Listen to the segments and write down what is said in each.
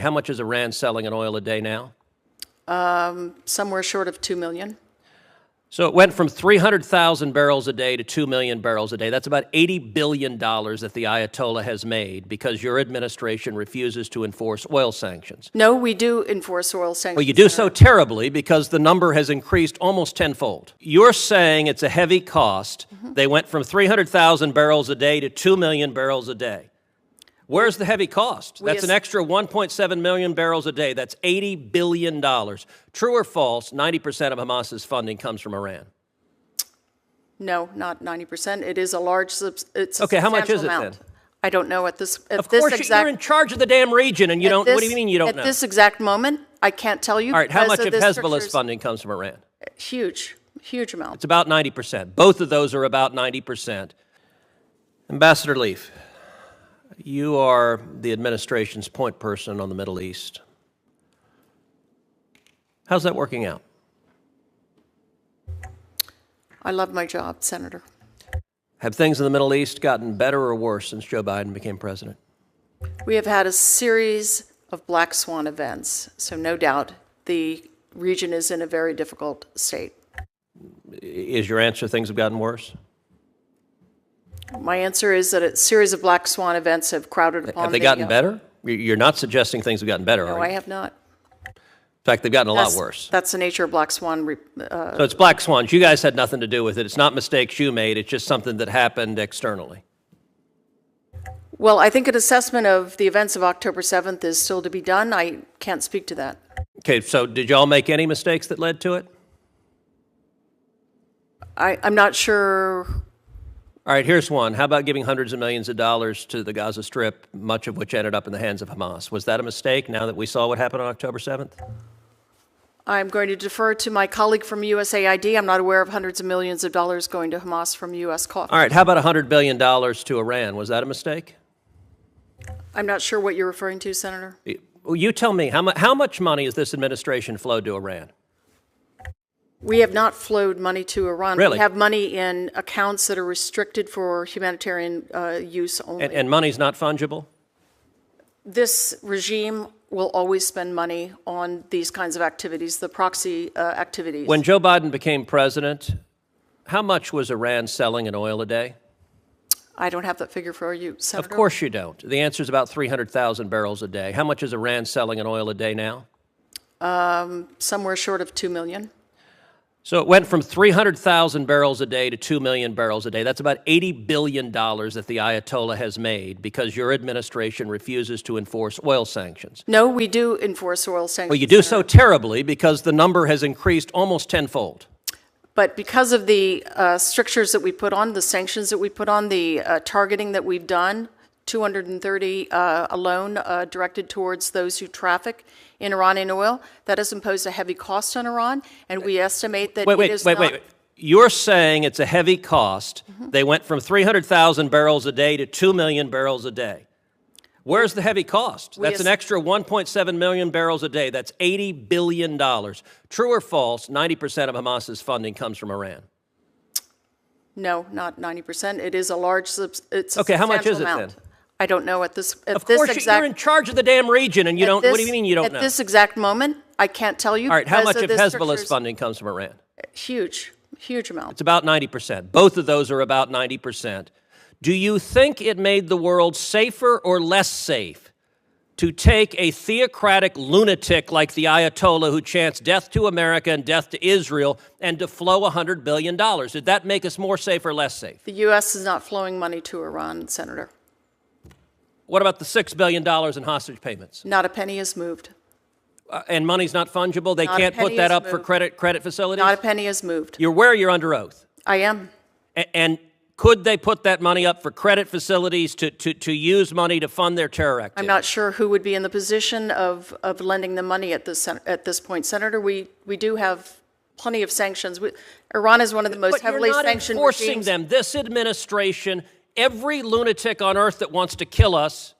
How much is Iran selling in oil a day now? Somewhere short of 2 million. So it went from 300,000 barrels a day to 2 million barrels a day. That's about $80 billion that the Ayatollah has made because your administration refuses to enforce oil sanctions. No, we do enforce oil sanctions. Well, you do so terribly because the number has increased almost tenfold. You're saying it's a heavy cost. They went from 300,000 barrels a day to 2 million barrels a day. Where's the heavy cost? That's an extra 1.7 million barrels a day. That's $80 billion. True or false, 90% of Hamas's funding comes from Iran? No, not 90%. It is a large, it's a Okay, how much is it amount. then? I don't know at this Of course, you're in charge of the damn region, and you don't, what do you mean you don't know? At this exact moment, I can't tell you. All right, how much of Hezbollah's structures. funding comes from Iran? Huge amount. It's about 90%. Both of those are about 90%. Ambassador Leaf, you are the administration's point person on the Middle East. How's that working out? I love my job, Senator. Have things in the Middle East gotten better or worse since Joe Biden became president? We have had a series of black swan events, so no doubt the region is in a very difficult state. Is your answer things have gotten worse? My answer is that a series of black swan events have crowded upon Have they gotten better? You're not suggesting things have gotten better, are you? No, I have not. In fact, they've gotten a lot worse. That's the nature of black swan. So it's black swans. You guys had nothing to do with it. It's not mistakes you made. It's just something that happened externally. Well, I think an assessment of the events of October 7th is still to be done. I can't speak to that. Okay, so did y'all make any mistakes that led to it? I'm not sure. All right, here's one. How about giving hundreds of millions of dollars to the Gaza Strip, much of which ended up in the hands of Hamas? Was that a mistake now that we saw what happened on October 7th? I'm going to defer to my colleague from USAID. I'm not aware of hundreds of millions of dollars going to Hamas from U.S. coffers. All right, how about $100 billion to Iran? Was that a mistake? I'm not sure what you're referring to, Senator. Well, you tell me, how much money has this administration flowed to Iran? We have not flowed money to Iran. Really? We have money in accounts that are restricted for humanitarian use only. And money's not fungible? This regime will always spend money on these kinds of activities, the proxy activities. When Joe Biden became president, how much was Iran selling in oil a day? I don't have that figure for you, Senator. Of course you don't. The answer is about 300,000 barrels a day. How much is Iran selling in oil a day now? Somewhere short of 2 million. So it went from 300,000 barrels a day to 2 million barrels a day. That's about $80 billion that the Ayatollah has made because your administration refuses to enforce oil sanctions. No, we do enforce oil sanctions. Well, you do so Senator. terribly because the number has increased almost tenfold. But because of the strictures that we put on, the sanctions that we put on, the targeting that we've done, 230 alone directed towards those who traffic in Iranian oil, that has imposed a heavy cost on Iran, and we estimate that Wait. You're saying it's a heavy cost. They went from 300,000 barrels a day to 2 million barrels a day. Where's the heavy cost? That's an extra 1.7 million barrels a day. That's $80 billion. True or false, 90% of Hamas's funding comes from Iran? No, not 90%. It is a large, it's a Okay, how much is it amount. then? I don't know at this Of course, you're in charge of the damn region, and you don't, what do you mean you don't know? At this exact moment, I can't tell you. All right, how much of Hezbollah's structures. funding comes from Iran? Huge amount. It's about 90%. Both of those are about 90%. Do you think it made the world safer or less safe to take a theocratic lunatic like the Ayatollah who chants death to America and death to Israel and to flow $100 billion? Did that make us more safe or less safe? The U.S. is not flowing money to Iran, Senator. What about the $6 billion in hostage payments? Not a penny is moved. And money's not fungible? They can't put that up for credit facilities? Not a penny is moved. You're where you're under oath. I am. And could they put that money up for credit facilities to use money to fund their terror activity? I'm not sure who would be in the position of lending them money at this point, Senator. We do have plenty of sanctions. Iran is one of the most heavily sanctioned regimes. But you're not enforcing them. This administration, every lunatic on earth that wants to kill us,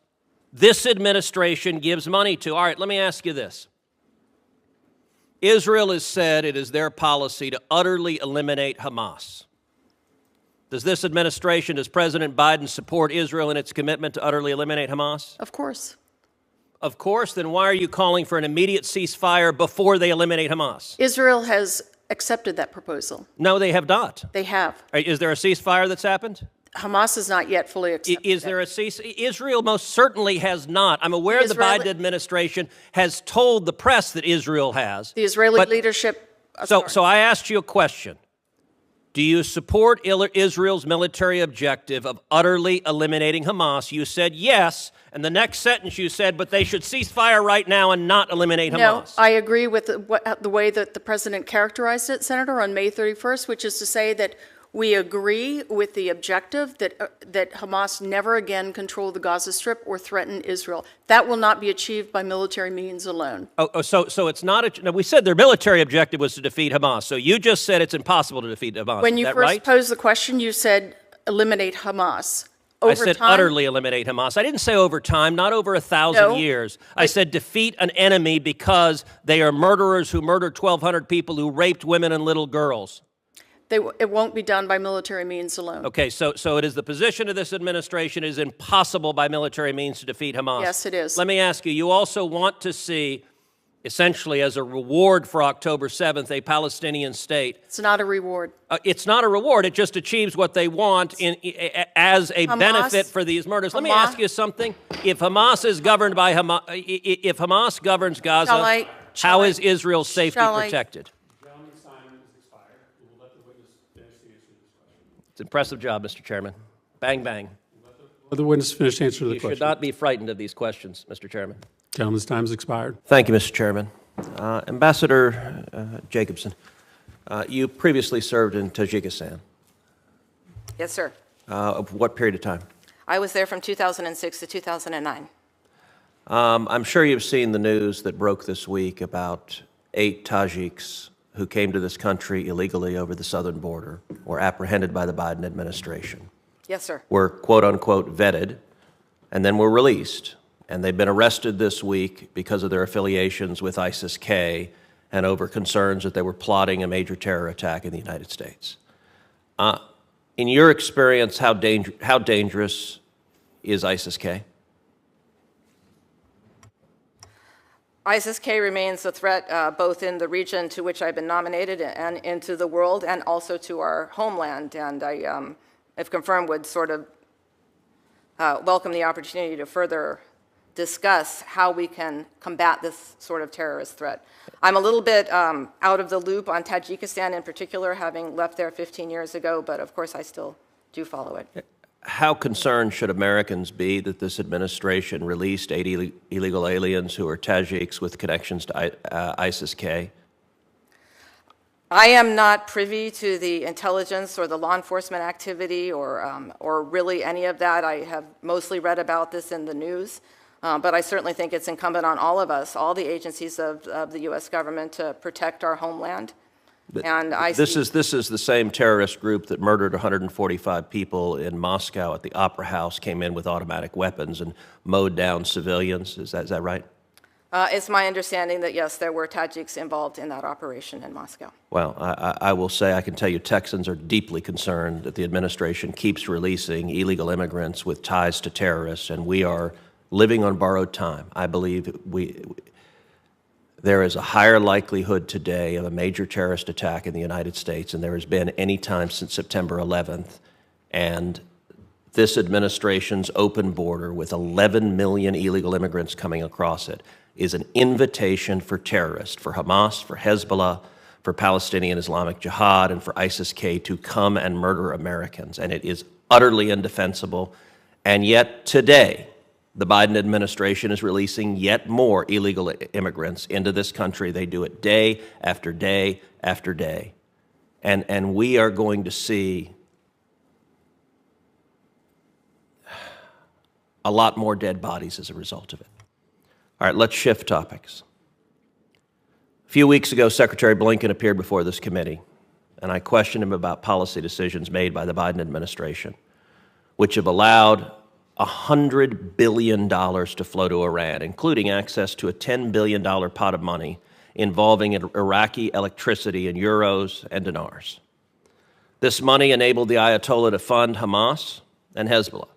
this administration gives money to. All right, let me ask you this. Israel has said it is their policy to utterly eliminate Hamas. Does this administration, does President Biden support Israel in its commitment to utterly eliminate Hamas? Of course. Of course, then why are you calling for an immediate ceasefire before they eliminate Hamas? Israel has accepted that proposal. No, they have not. They have. Is there a ceasefire that's happened? Hamas has not yet fully accepted Is there a Israel most certainly has not. I'm aware the Biden administration has told the press that Israel has. The Israeli leadership. So I asked you a question. Do you support Israel's military objective of utterly eliminating Hamas? You said yes, and the next sentence you said, but they should cease fire right now and not eliminate Hamas. No, I agree with the way that the president characterized it, Senator, on May 31st, which is to say that we agree with the objective that Hamas never again control the Gaza Strip or threaten Israel. That will not be achieved by military means alone. So it's not no, we said their military objective was to defeat Hamas. So you just said it's impossible to defeat Hamas. When you is that first right? posed the question, you said eliminate Hamas. Over I said time, utterly eliminate Hamas. I didn't say over time, not over 1,000 No. years. I said defeat an enemy because they are murderers who murdered 1,200 people who raped women and little girls. it won't be done by military means alone. Okay, so it is the position of this administration it is impossible by military means to defeat Hamas. Yes, it is. Let me ask you, you also want to see, essentially as a reward for October 7th, a Palestinian state. It's not a reward. It's not a reward. It just achieves what they want as a benefit for these murders. Let me ask you something. If Hamas is governed by Hamas, if Hamas governs Gaza, how is Israel's safety protected? It's an impressive job, Mr. Chairman. Bang, bang. Let the witness finish answering the You question. should not be frightened of these questions, Mr. Chairman. Gentleman's time has expired. Thank you, Mr. Chairman. Ambassador Jacobson, you previously served in Tajikistan. Yes, sir. Of what period of time? I was there from 2006 to 2009. I'm sure you've seen the news that broke this week about 8 Tajiks who came to this country illegally over the southern border, were apprehended by the Biden administration, Yes, sir. were quote-unquote vetted, and then were released. And they've been arrested this week because of their affiliations with ISIS-K and over concerns that they were plotting a major terror attack in the United States. In your experience, how dangerous is ISIS-K? ISIS-K remains a threat both in the region to which I've been nominated and into the world and also to our homeland. And I, if confirmed, would sort of welcome the opportunity to further discuss how we can combat this sort of terrorist threat. I'm a little bit out of the loop on Tajikistan in particular, having left there 15 years ago, but of course I still do follow it. How concerned should Americans be that this administration released 80 illegal aliens who are Tajiks with connections to ISIS-K? I am not privy to the intelligence or the law enforcement activity or really any of that. I have mostly read about this in the news, but I certainly think it's incumbent on all of us, all the agencies of the U.S. government, to protect our homeland. And this is the same terrorist group that murdered 145 people in Moscow at the Opera House, came in with automatic weapons and mowed down civilians. Is that right? It's my understanding that, yes, there were Tajiks involved in that operation in Moscow. Well, I will say, I can tell you Texans are deeply concerned that the administration keeps releasing illegal immigrants with ties to terrorists, and we are living on borrowed time. I believe there is a higher likelihood today of a major terrorist attack in the United States than there has been any time since September 11th. And this administration's open border with 11 million illegal immigrants coming across it is an invitation for terrorists, for Hamas, for Hezbollah, for Palestinian Islamic Jihad, and for ISIS-K to come and murder Americans. And it is utterly indefensible. And yet today, the Biden administration is releasing yet more illegal immigrants into this country. They do it day after day after day. And we are going to see a lot more dead bodies as a result of it. All right, let's shift topics. A few weeks ago, Secretary Blinken appeared before this committee, and I questioned him about policy decisions made by the Biden administration, which have allowed $100 billion to flow to Iran, including access to a $10 billion pot of money involving Iraqi electricity in euros and dinars. This money enabled the Ayatollah to fund Hamas and Hezbollah.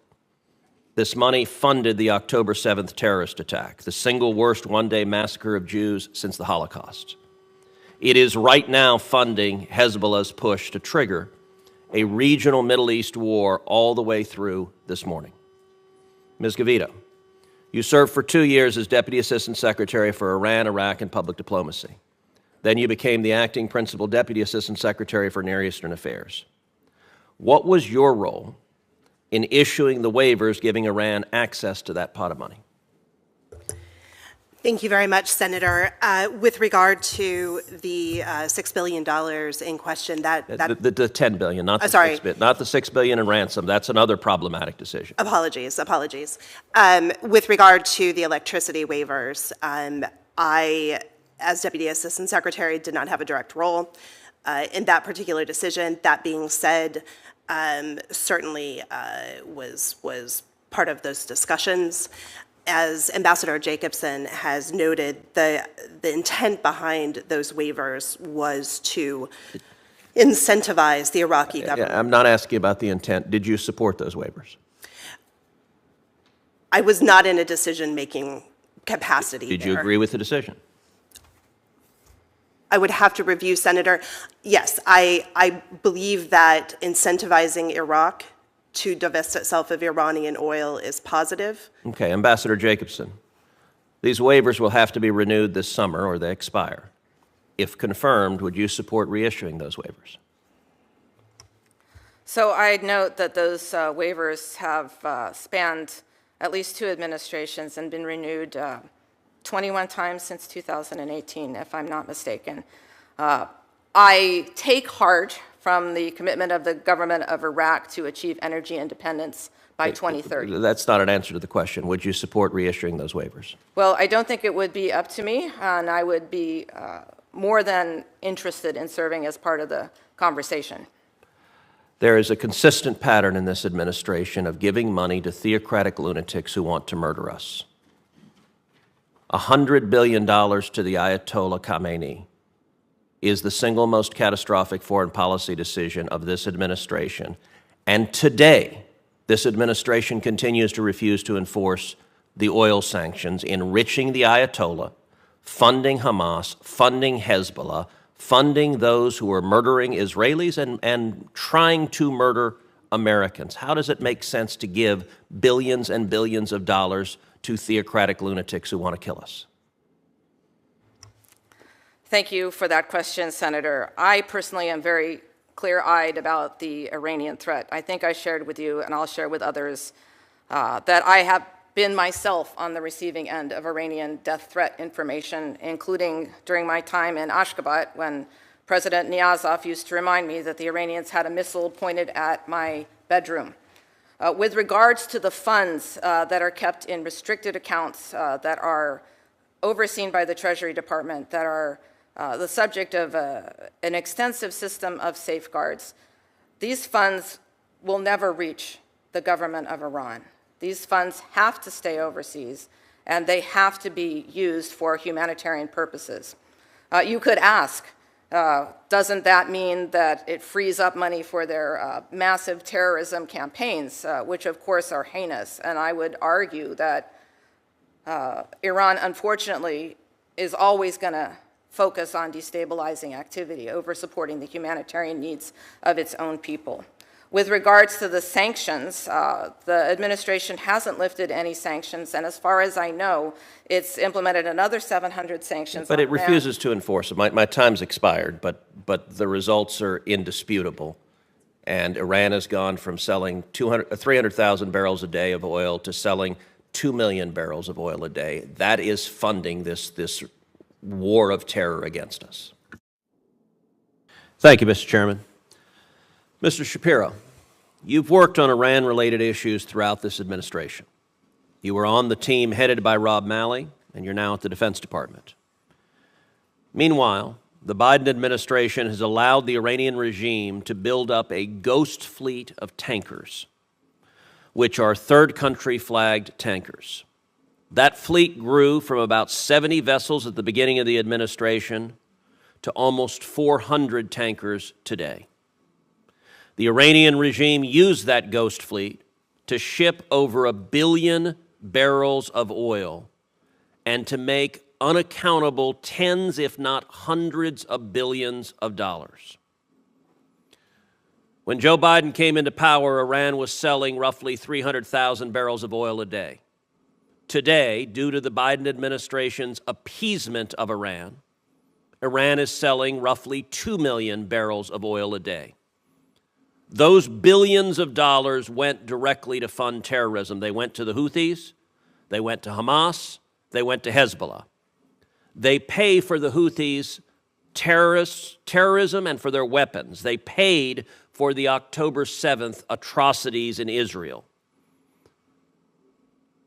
This money funded the October 7th terrorist attack, the single worst one-day massacre of Jews since the Holocaust. It is right now funding Hezbollah's push to trigger a regional Middle East war all the way through this morning. Ms. Gavito, you served for 2 years as Deputy Assistant Secretary for Iran, Iraq, and Public Diplomacy. Then you became the Acting Principal Deputy Assistant Secretary for Near Eastern Affairs. What was your role in issuing the waivers giving Iran access to that pot of money? Thank you very much, Senator. With regard to the $6 billion in question, The 10 billion, not the sorry. not the $6 billion in ransom. That's another problematic decision. Apologies. With regard to the electricity waivers, I, as Deputy Assistant Secretary, did not have a direct role in that particular decision. That being said, certainly was part of those discussions. As Ambassador Jacobson has noted, the intent behind those waivers was to incentivize the Iraqi government. I'm not asking about the intent. Did you support those waivers? I was not in a decision-making capacity. Did you agree with the decision? I would have to review, Senator. Yes, I believe that incentivizing Iraq to divest itself of Iranian oil is positive. Okay, Ambassador Jacobson, these waivers will have to be renewed this summer or they expire. If confirmed, would you support reissuing those waivers? So I'd note that those waivers have spanned at least 2 administrations and been renewed 21 times since 2018, if I'm not mistaken. I take heart from the commitment of the government of Iraq to achieve energy independence by 2030. That's not an answer to the question. Would you support reissuing those waivers? Well, I don't think it would be up to me, and I would be more than interested in serving as part of the conversation. There is a consistent pattern in this administration of giving money to theocratic lunatics who want to murder us. $100 billion to the Ayatollah Khamenei is the single most catastrophic foreign policy decision of this administration. And today, this administration continues to refuse to enforce the oil sanctions, enriching the Ayatollah, funding Hamas, funding Hezbollah, funding those who are murdering Israelis and trying to murder Americans. How does it make sense to give billions and billions of dollars to theocratic lunatics who want to kill us? Thank you for that question, Senator. I personally am very clear-eyed about the Iranian threat. I think I shared with you, and I'll share with others, that I have been myself on the receiving end of Iranian death threat information, including during my time in Ashgabat when President Niyazov used to remind me that the Iranians had a missile pointed at my bedroom. With regards to the funds that are kept in restricted accounts that are overseen by the Treasury Department, that are the subject of an extensive system of safeguards, these funds will never reach the government of Iran. These funds have to stay overseas, and they have to be used for humanitarian purposes. You could ask, doesn't that mean that it frees up money for their massive terrorism campaigns, which of course are heinous? And I would argue that Iran, unfortunately, is always going to focus on destabilizing activity over supporting the humanitarian needs of its own people. With regards to the sanctions, the administration hasn't lifted any sanctions, and as far as I know, it's implemented another 700 sanctions. But it refuses to enforce them. My time's expired, but the results are indisputable. And Iran has gone from selling 300,000 barrels a day of oil to selling 2 million barrels of oil a day. That is funding this war of terror against us. Thank you, Mr. Chairman. Mr. Shapiro, you've worked on Iran-related issues throughout this administration. You were on the team headed by Rob Malley, and you're now at the Defense Department. Meanwhile, the Biden administration has allowed the Iranian regime to build up a ghost fleet of tankers, which are third-country flagged tankers. That fleet grew from about 70 vessels at the beginning of the administration to almost 400 tankers today. The Iranian regime used that ghost fleet to ship over 1 billion barrels of oil and to make unaccountable tens, if not hundreds of billions of dollars. When Joe Biden came into power, Iran was selling roughly 300,000 barrels of oil a day. Today, due to the Biden administration's appeasement of Iran, Iran is selling roughly 2 million barrels of oil a day. Those billions of dollars went directly to fund terrorism. They went to the Houthis, they went to Hamas, they went to Hezbollah. They pay for the Houthis' terrorism and for their weapons. They paid for the October 7th atrocities in Israel.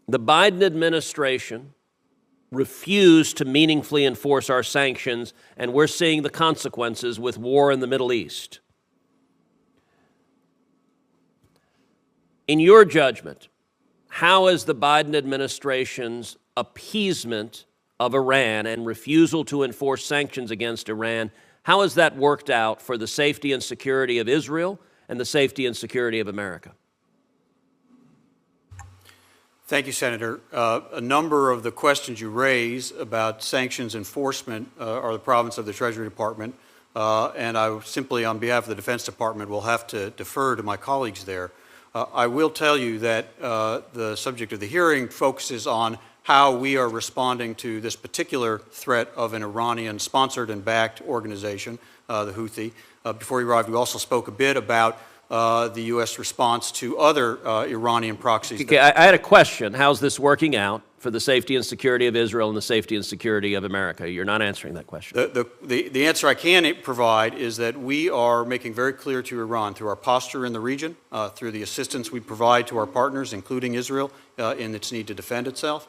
The Biden administration refused to meaningfully enforce our sanctions, and we're seeing the consequences with war in the Middle East. In your judgment, how has the Biden administration's appeasement of Iran and refusal to enforce sanctions against Iran, how has that worked out for the safety and security of Israel and the safety and security of America? Thank you, Senator. A number of the questions you raise about sanctions enforcement are the province of the Treasury Department, and I simply, on behalf of the Defense Department, will have to defer to my colleagues there. I will tell you that the subject of the hearing focuses on how we are responding to this particular threat of an Iranian-sponsored and backed organization, the Houthi. Before you arrived, we also spoke a bit about the U.S. response to other Iranian proxies. Okay, I had a question. How's this working out for the safety and security of Israel and the safety and security of America? You're not answering that question. The answer I can provide is that we are making very clear to Iran, through our posture in the region, through the assistance we provide to our partners, including Israel, in its need to defend itself,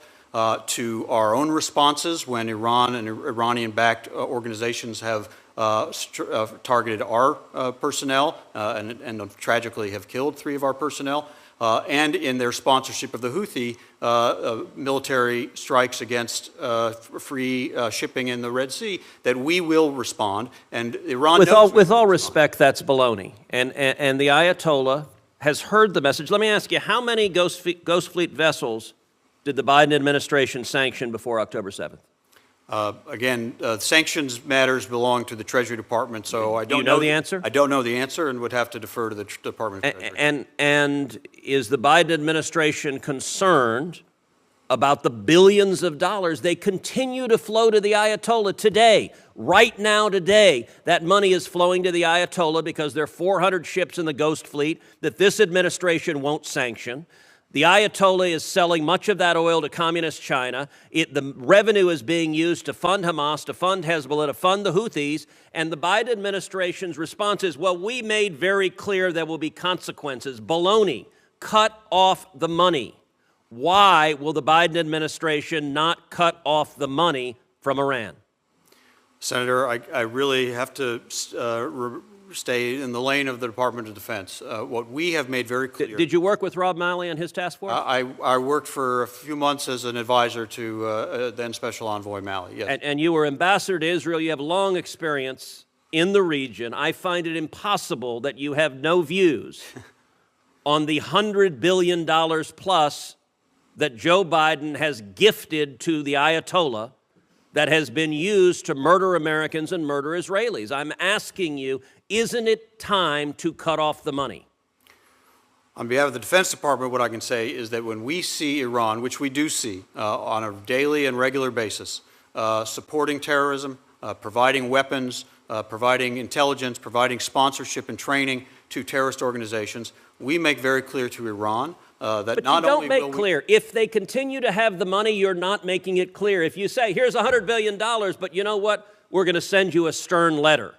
to our own responses when Iran and Iranian-backed organizations have targeted our personnel and tragically have killed 3 of our personnel, and in their sponsorship of the Houthi military strikes against free shipping in the Red Sea, that we will respond. And Iran with all respect, that's baloney. And the Ayatollah has heard the message. Let me ask you, how many Ghost Fleet vessels did the Biden administration sanction before October 7th? Again, sanctions matters belong to the Treasury Department, so I don't know. Do you know the answer? I don't know the answer and would have to defer to the Department of Treasury. And is the Biden administration concerned about the billions of dollars they continue to flow to the Ayatollah today? Right now, today, that money is flowing to the Ayatollah because there are 400 ships in the Ghost Fleet that this administration won't sanction. The Ayatollah is selling much of that oil to communist China. The revenue is being used to fund Hamas, to fund Hezbollah, to fund the Houthis. And the Biden administration's response is, well, we made very clear there will be consequences. Baloney. Cut off the money. Why will the Biden administration not cut off the money from Iran? Senator, I really have to stay in the lane of the Department of Defense. What we have made very clear. Did you work with Rob Malley and his task force? I worked for a few months as an advisor to then Special Envoy Malley, yes. And you were ambassador to Israel. You have long experience in the region. I find it impossible that you have no views on the $100 billion plus that Joe Biden has gifted to the Ayatollah that has been used to murder Americans and murder Israelis. I'm asking you, isn't it time to cut off the money? On behalf of the Defense Department, what I can say is that when we see Iran, which we do see on a daily and regular basis, supporting terrorism, providing weapons, providing intelligence, providing sponsorship and training to terrorist organizations, we make very clear to Iran that but not you don't only make will clear. If they continue to have the money, you're not making it clear. If you say, here's $100 billion, but you know what? We're going to send you a stern letter.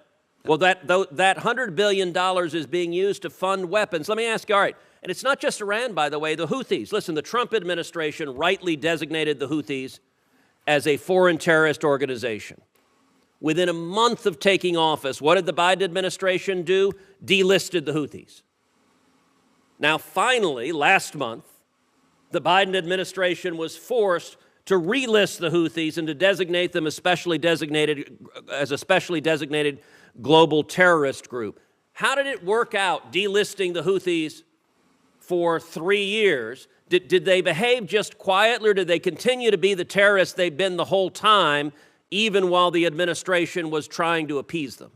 Well, that $100 billion is being used to fund weapons. Let me ask you, all right, and it's not just Iran, by the way, the Houthis. Listen, the Trump administration rightly designated the Houthis as a foreign terrorist organization. Within a month of taking office, what did the Biden administration do? Delisted the Houthis. Now, finally, last month, the Biden administration was forced to relist the Houthis and to designate them as a specially designated global terrorist group. How did it work out, delisting the Houthis for 3 years. Did they behave just quietly, or did they continue to be the terrorists they've been the whole time, even while the administration was trying to appease them?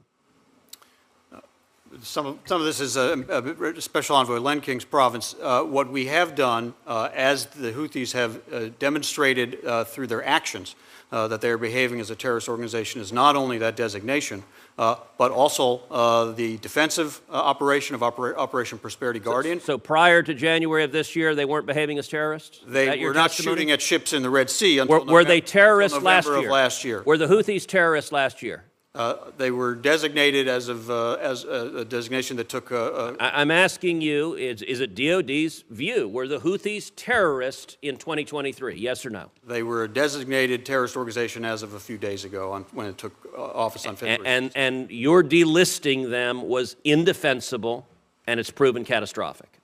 Some of this is Special Envoy Len King's province. What we have done, as the Houthis have demonstrated through their actions that they are behaving as a terrorist organization, is not only that designation, but also the defensive operation of Operation Prosperity Guardian. So prior to January of this year, they weren't behaving as terrorists? They were not shooting at ships in the Red Sea until Were they terrorists last November year? of last year. Were the Houthis terrorists last year? They were designated as a designation that took. I'm asking you, is it DOD's view? Were the Houthis terrorists in 2023? Yes or no? They were a designated terrorist organization as of a few days ago when it took office on February 16th. And your delisting them was indefensible, and it's proven catastrophic.